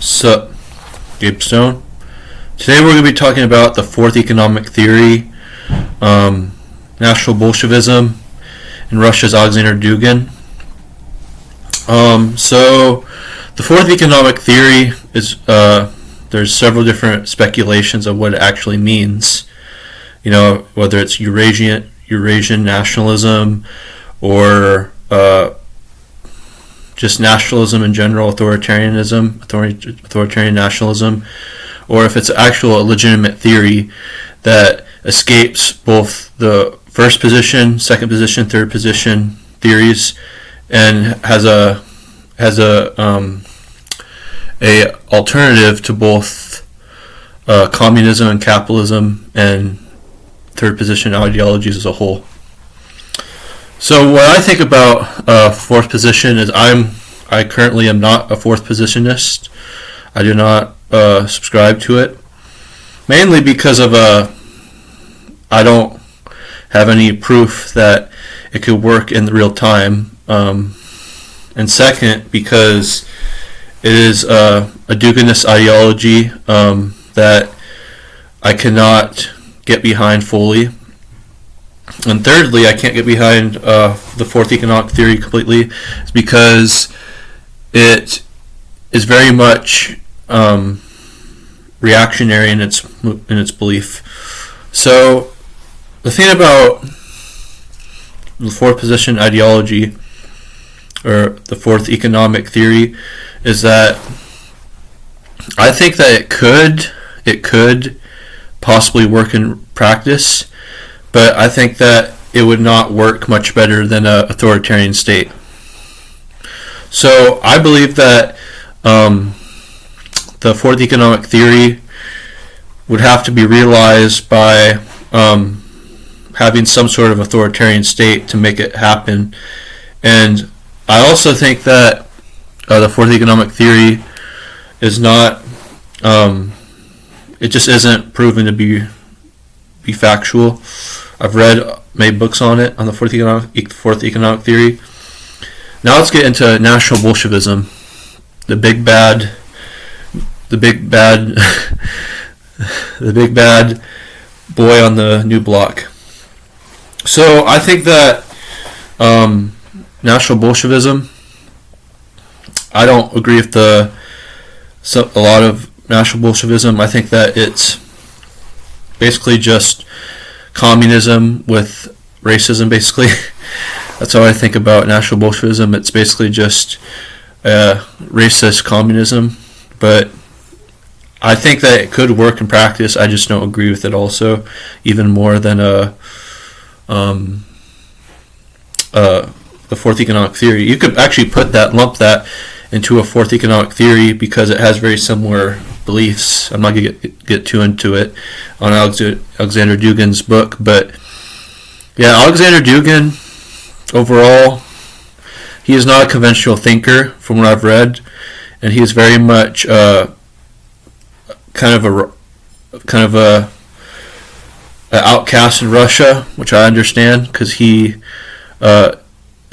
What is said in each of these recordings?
Sup, Gabe Stone. Today we're going to be talking about the fourth economic theory, National Bolshevism, and Russia's Alexander Dugin. So the fourth economic theory is there's several different speculations of what it actually means. You know, whether it's Eurasian nationalism or just nationalism in general, authoritarian nationalism, or if it's actual legitimate theory that escapes both the first position, second position, third position theories, and has a alternative to both communism and capitalism and third position ideologies as a whole. So what I think about fourth position is I currently am not a fourth positionist. I do not subscribe to it, mainly because of I don't have any proof that it could work in real time, and second, because it is a Duginist ideology that I cannot get behind fully. And thirdly, I can't get behind the fourth economic theory completely, is because it is very much reactionary in its belief. So the thing about the fourth position ideology, or the fourth economic theory, is that I think that it could possibly work in practice, but I think that it would not work much better than an authoritarian state. So I believe that the fourth economic theory would have to be realized by having some sort of authoritarian state to make it happen. And I also think that the fourth economic theory is not, it just isn't proven to be factual. I've made books on it, on the fourth economic theory. Now let's get into National Bolshevism, the big bad boy on the new block. So I think that National Bolshevism, I don't agree with a lot of National Bolshevism. I think that it's basically just communism with racism, basically. That's how I think about National Bolshevism. It's basically just racist communism. But I think that it could work in practice. I just don't agree with it also, even more than the fourth economic theory. You could actually lump that into a fourth economic theory because it has very similar beliefs. I'm not going to get too into it on Alexander Dugin's book, but yeah, Alexander Dugin, overall, he is not a conventional thinker from what I've read, and he is very much kind of a outcast in Russia, which I understand, because he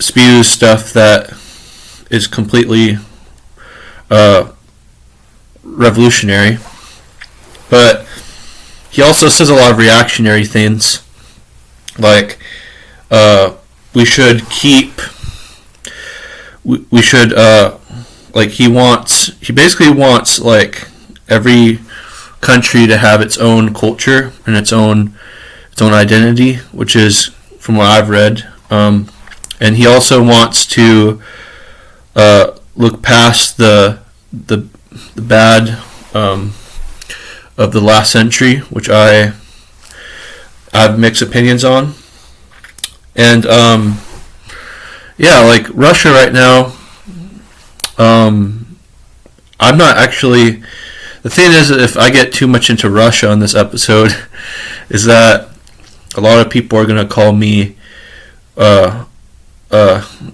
spews stuff that is completely revolutionary, but he also says a lot of reactionary things, like he basically wants like every country to have its own culture and its own identity, which is from what I've read, and he also wants to look past the bad of the last century, which I have mixed opinions on. And yeah, like Russia right now, I'm not actually. The thing is, if I get too much into Russia on this episode, is that a lot of people are going to call me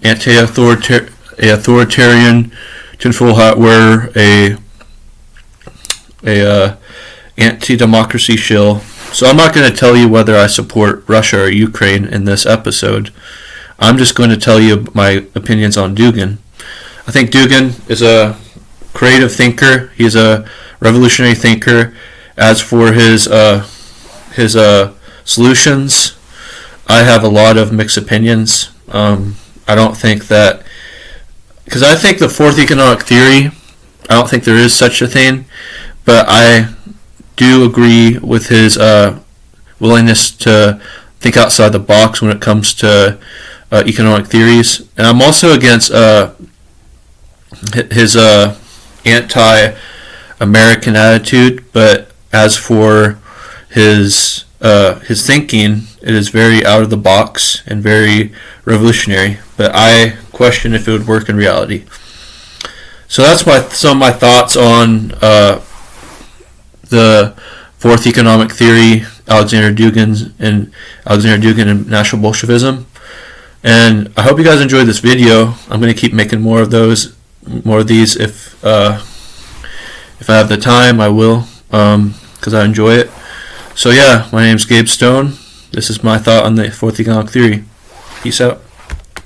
anti-authoritarian, tinfoil hat wearer, a anti-democracy shill. So I'm not going to tell you whether I support Russia or Ukraine in this episode. I'm just going to tell you my opinions on Dugin. I think Dugin is a creative thinker. He's a revolutionary thinker. As for his solutions, I have a lot of mixed opinions. I don't think that, because I think the fourth economic theory, I don't think there is such a thing, but I do agree with his willingness to think outside the box when it comes to economic theories. And I'm also against his anti-American attitude, but as for his thinking, it is very out of the box and very revolutionary, but I question if it would work in reality. So that's some of my thoughts on the fourth economic theory, Alexander Dugin and National Bolshevism. And I hope you guys enjoyed this video. I'm going to keep making more of these. If I have the time, I will, because I enjoy it. So yeah, my name's Gabe Stone. This is my thought on the fourth economic theory. Peace out.